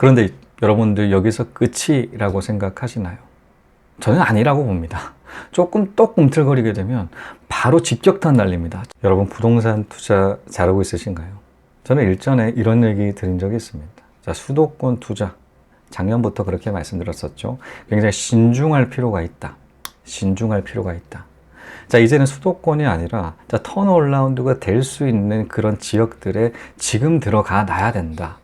그런데 여러분들 여기서 끝이라고 생각하시나요? 저는 아니라고 봅니다. 조금 또 꿈틀거리게 되면 바로 직격탄 날립니다. 여러분 부동산 투자 잘하고 있으신가요? 저는 일전에 이런 얘기 드린 적이 있습니다. 자, 수도권 투자 작년부터 그렇게 말씀드렸었죠. 굉장히 신중할 필요가 있다. 신중할 필요가 있다. 자, 이제는 수도권이 아니라 턴어라운드가 될 수 있는 그런 지역들에 지금 들어가 놔야 된다.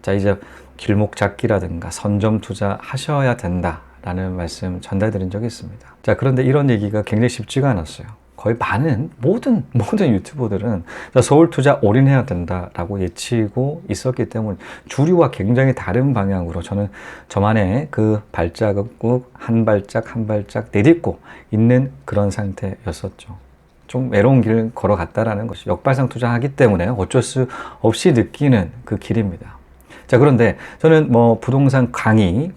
자, 이제 길목 잡기라든가 선점 투자 하셔야 된다 라는 말씀 전달드린 적이 있습니다. 자, 그런데 이런 얘기가 굉장히 쉽지가 않았어요. 거의 많은 모든 유튜버들은 서울 투자 올인해야 된다라고 예치고 있었기 때문에 주류와 굉장히 다른 방향으로 저는 저만의 그 발자국을 한 발짝 한 발짝 내딛고 있는 그런 상태였었죠. 좀 외로운 길을 걸어갔다라는 것이 역발상 투자하기 때문에 어쩔 수 없이 느끼는 그 길입니다. 자, 그런데 저는 부동산 강의죠.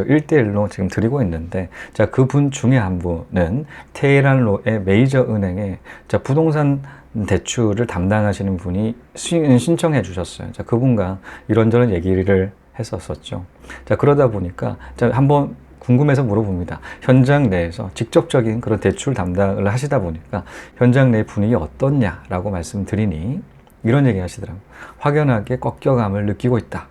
1대1로 지금 드리고 있는데, 자, 그분 중에 한 분은 테헤란로의 메이저 은행에 부동산 대출을 담당하시는 분이 신청해 주셨어요. 자, 그분과 이런저런 얘기를 했었었죠. 자, 그러다 보니까 한번 궁금해서 물어봅니다. 현장 내에서 직접적인 그런 대출 담당을 하시다 보니까 현장 내 분위기 어떻냐라고 말씀드리니 이런 얘기 하시더라고요. 확연하게 꺾여감을 느끼고 있다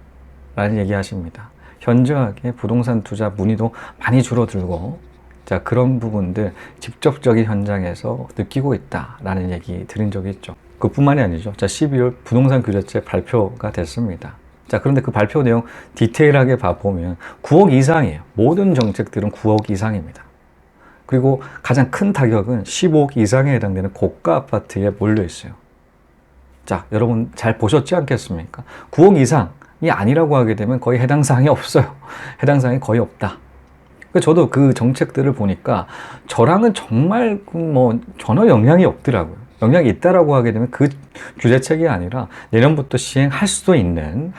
라는 얘기 하십니다. 현저하게 부동산 투자 문의도 많이 줄어들고, 자, 그런 부분들 직접적인 현장에서 느끼고 있다 라는 얘기 드린 적이 있죠. 그뿐만이 아니죠. 자, 12월 부동산 규제책 발표가 됐습니다. 자, 그런데 그 발표 내용 디테일하게 봐보면 9억 이상이에요. 모든 정책들은 9억 이상입니다. 그리고 가장 큰 타격은 15억 이상에 해당되는 고가 아파트에 몰려 있어요. 자, 여러분 잘 보셨지 않겠습니까? 9억 이상이 아니라고 하게 되면 거의 해당 사항이 없어요. 해당 사항이 거의 없다. 저도 그 정책들을 보니까 저랑은 정말 전혀 영향이 없더라고요. 영향이 있다라고 하게 되면 그 규제책이 아니라 내년부터 시행할 수도 있는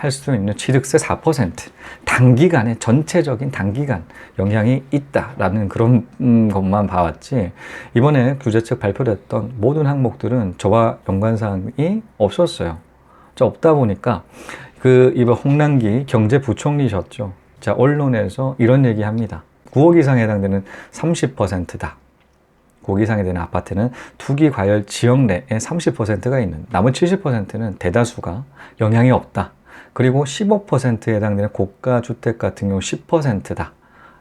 취득세 4% 단기간에 전체적인 단기간 영향이 있다라는 그런 것만 봐왔지, 이번에 규제책 발표됐던 모든 항목들은 저와 연관사항이 없었어요. 없다 보니까 이번 홍남기 경제부총리셨죠. 자, 언론에서 이런 얘기합니다. 9억 이상에 해당되는 30%다. 9억 이상에 되는 아파트는 투기 과열 지역 내에 30%가 있는, 나머지 70%는 대다수가 영향이 없다. 그리고 15%에 해당되는 고가 주택 같은 경우 10%다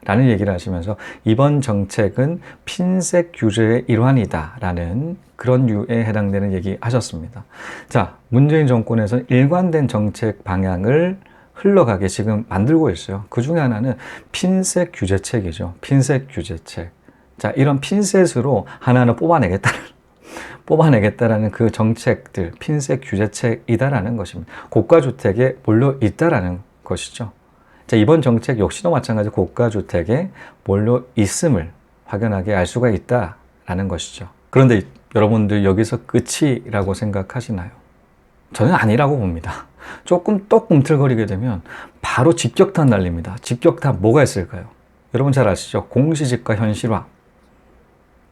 라는 얘기를 하시면서 이번 정책은 핀셋 규제의 일환이다 라는 그런 류에 해당되는 얘기 하셨습니다. 자, 문재인 정권에서 일관된 정책 방향을 흘러가게 지금 만들고 있어요. 그 중에 하나는 핀셋 규제책이죠. 핀셋 규제책. 자, 이런 핀셋으로 하나하나 뽑아내겠다라는 그 정책들, 핀셋 규제책이다라는 것입니다. 고가주택에 몰려 있다라는 것이죠. 자, 이번 정책 역시도 마찬가지 고가주택에 몰려 있음을 확연하게 알 수가 있다라는 것이죠. 그런데 여러분들 여기서 끝이라고 생각하시나요? 저는 아니라고 봅니다. 조금 또 꿈틀거리게 되면 바로 직격탄 날립니다. 직격탄 뭐가 있을까요? 여러분 잘 아시죠? 공시지가 현실화.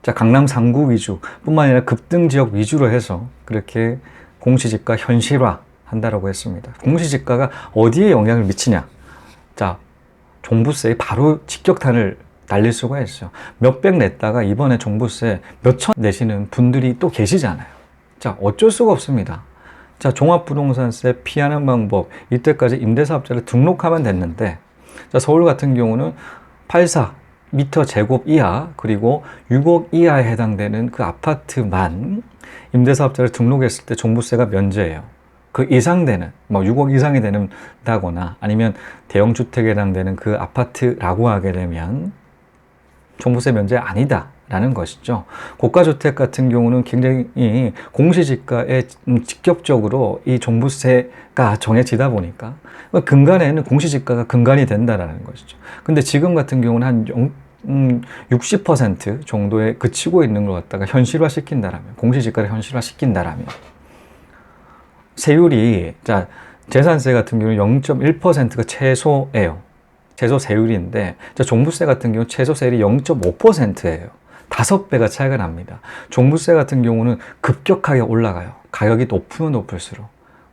자, 강남 상구 위주 뿐만 아니라 급등 지역 위주로 해서 그렇게 공시지가 현실화 한다라고 했습니다. 공시지가가 어디에 영향을 미치냐? 자, 종부세에 바로 직격탄을 날릴 수가 있어요. 몇백 냈다가 이번에 종부세 몇천 내시는 분들이 또 계시잖아요. 자, 어쩔 수가 없습니다. 자, 종합부동산세 피하는 방법, 이때까지 임대사업자를 등록하면 됐는데, 자, 서울 같은 경우는 84m 제곱 이하 그리고 6억 이하에 해당되는 그 아파트만 임대사업자를 등록했을 때 종부세가 면제예요. 그 이상 되는 6억 이상이 된다거나 아니면 대형주택에 해당되는 그 아파트라고 하게 되면 종부세 면제 아니다 라는 것이죠. 고가주택 같은 경우는 굉장히 공시지가에 직접적으로 이 종부세가 정해지다 보니까 근간에는 공시지가가 근간이 된다라는 것이죠. 근데 지금 같은 경우는 한 60% 정도에 그치고 있는 것 갖다가 현실화시킨다라면, 공시지가를 현실화시킨다라면 세율이, 자, 재산세 같은 경우는 0.1%가 최소예요. 최소 세율인데, 자, 종부세 같은 경우 최소 세율이 0.5%예요. 5배가 차이가 납니다. 종부세 같은 경우는 급격하게 올라가요. 가격이 높으면 높을수록,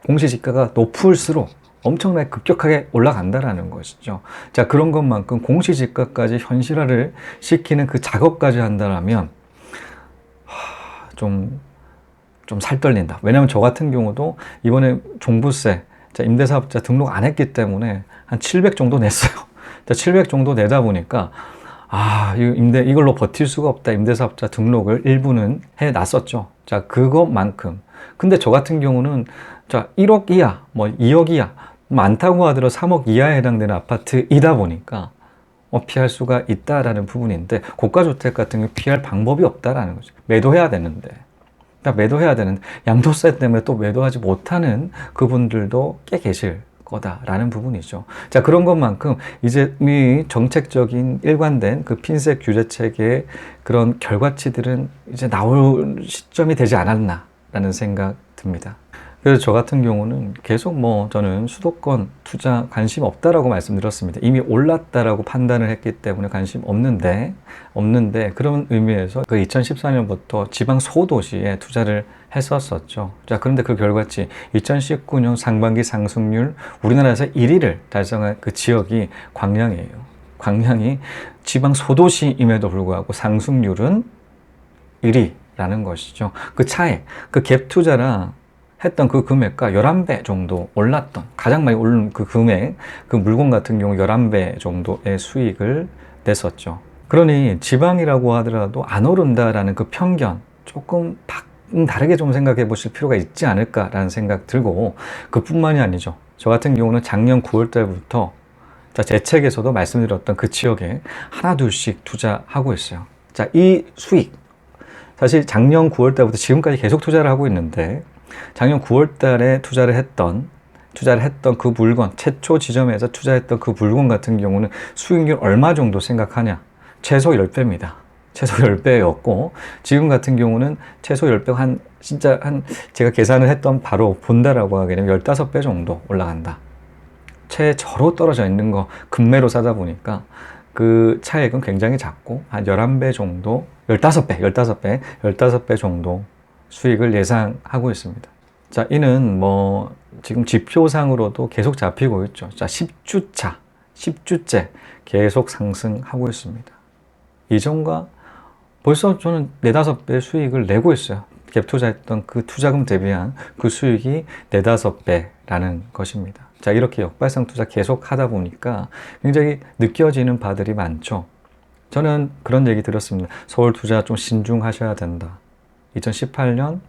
공시지가가 높을수록 엄청나게 급격하게 올라간다라는 것이죠. 자, 그런 것만큼 공시지가까지 현실화를 시키는 그 작업까지 한다면 좀 살 떨린다. 왜냐하면 저 같은 경우도 이번에 종부세, 자, 임대사업자 등록 안 했기 때문에 한 700 정도 냈어요. 자, 700 정도 내다 보니까 이걸로 버틸 수가 없다. 임대사업자 등록을 일부는 해놨었죠. 자, 그것만큼. 근데 저 같은 경우는 자, 1억 이하, 뭐 2억 이하, 많다고 하더라도 3억 이하에 해당되는 아파트이다 보니까 피할 수가 있다라는 부분인데, 고가주택 같은 경우 피할 방법이 없다라는 거죠. 매도해야 되는데. 매도해야 되는, 양도세 때문에 또 매도하지 못하는 그분들도 꽤 계실 거다라는 부분이죠. 자, 그런 것만큼 이제 이 정책적인 일관된 그 핀셋 규제 체계의 그런 결과치들은 이제 나올 시점이 되지 않았나라는 생각 듭니다. 그래서 저 같은 경우는 계속 저는 수도권 투자 관심 없다라고 말씀드렸습니다. 이미 올랐다라고 판단을 했기 때문에 관심 없는데 그런 의미에서 그 2014년부터 지방 소도시에 투자를 했었었죠. 자, 그런데 그 결과치 2019년 상반기 상승률 우리나라에서 1위를 달성한 그 지역이 광양이에요. 광양이 지방 소도시임에도 불구하고 상승률은 1위라는 것이죠. 그 차에 그 갭 투자랑 했던 그 금액과 11배 정도 올랐던, 가장 많이 오른 그 금액, 그 물건 같은 경우 11배 정도의 수익을 냈었죠. 그러니 지방이라고 하더라도 안 오른다라는 그 편견, 조금 다르게 좀 생각해 보실 필요가 있지 않을까라는 생각 들고, 그뿐만이 아니죠. 저 같은 경우는 작년 9월 달부터 제 책에서도 말씀드렸던 그 지역에 하나 둘씩 투자하고 있어요. 자, 이 수익, 사실 작년 9월 달부터 지금까지 계속 투자를 하고 있는데, 작년 9월 달에 투자를 했던 그 물건, 최초 지점에서 투자했던 그 물건 같은 경우는 수익률 얼마 정도 생각하냐? 최소 10배입니다. 최소 10배였고, 지금 같은 경우는 최소 10배, 제가 계산을 했던 바로 본다라고 하게 되면 15배 정도 올라간다. 최저로 떨어져 있는 거 급매로 사다 보니까 그 차액은 굉장히 작고, 한 11배 정도, 15배 정도 수익을 예상하고 있습니다. 자, 이는 지금 지표상으로도 계속 잡히고 있죠. 자, 10주째 계속 상승하고 있습니다. 이전과 벌써 저는 4-5배 수익을 내고 있어요. 갭 투자했던 그 투자금 대비한 그 수익이 4-5배라는 것입니다. 자, 이렇게 역발상 투자 계속 하다 보니까 굉장히 느껴지는 바들이 많죠. 저는 그런 얘기 들었습니다. 서울 투자 좀 신중하셔야 된다. 2018년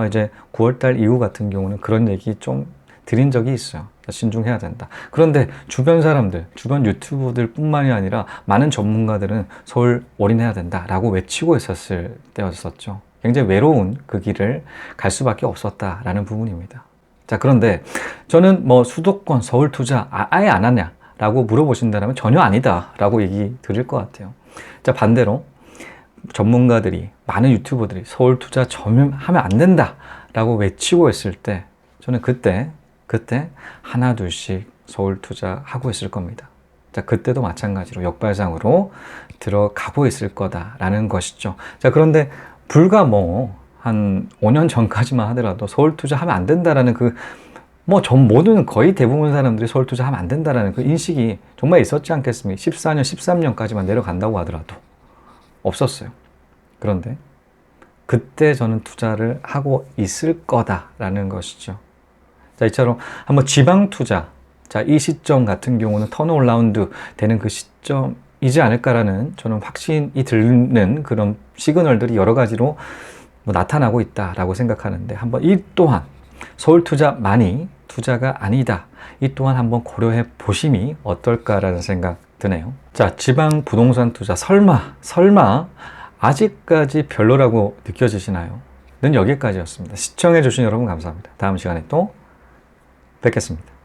이제 9월달 이후 같은 경우는 그런 얘기 좀 드린 적이 있어요. 신중해야 된다. 그런데 주변 사람들, 주변 유튜브들 뿐만이 아니라 많은 전문가들은 서울 올인해야 된다라고 외치고 있었을 때였었죠. 굉장히 외로운 그 길을 갈 수밖에 없었다라는 부분입니다. 자, 그런데 저는 수도권 서울 투자 아예 안 하냐라고 물어보신다면 전혀 아니다라고 얘기 드릴 것 같아요. 자, 반대로 전문가들이, 많은 유튜버들이 서울 투자 전면하면 안 된다 라고 외치고 있을 때, 저는 그때 하나 둘씩 서울 투자하고 있을 겁니다. 자, 그때도 마찬가지로 역발상으로 들어가고 있을 거다라는 것이죠. 자, 그런데 불과 한 5년 전까지만 하더라도 서울 투자하면 안 된다라는 모든 거의 대부분 사람들이 서울 투자하면 안 된다라는 그 인식이 정말 있었지 않겠습니까? 14년, 13년까지만 내려간다고 하더라도 없었어요. 그런데 그때 저는 투자를 하고 있을 거다라는 것이죠. 자, 이처럼 한번 지방 투자, 자, 이 시점 같은 경우는 턴어라운드 되는 그 시점이지 않을까라는 저는 확신이 드는 그런 시그널들이 여러 가지로 나타나고 있다라고 생각하는데, 한번 이 또한 서울 투자만이 투자가 아니다, 이 또한 한번 고려해 보심이 어떨까라는 생각 드네요. 자, 지방 부동산 투자 설마 아직까지 별로라고 느껴지시나요? 는 여기까지였습니다. 시청해 주신 여러분 감사합니다. 다음 시간에 또 뵙겠습니다.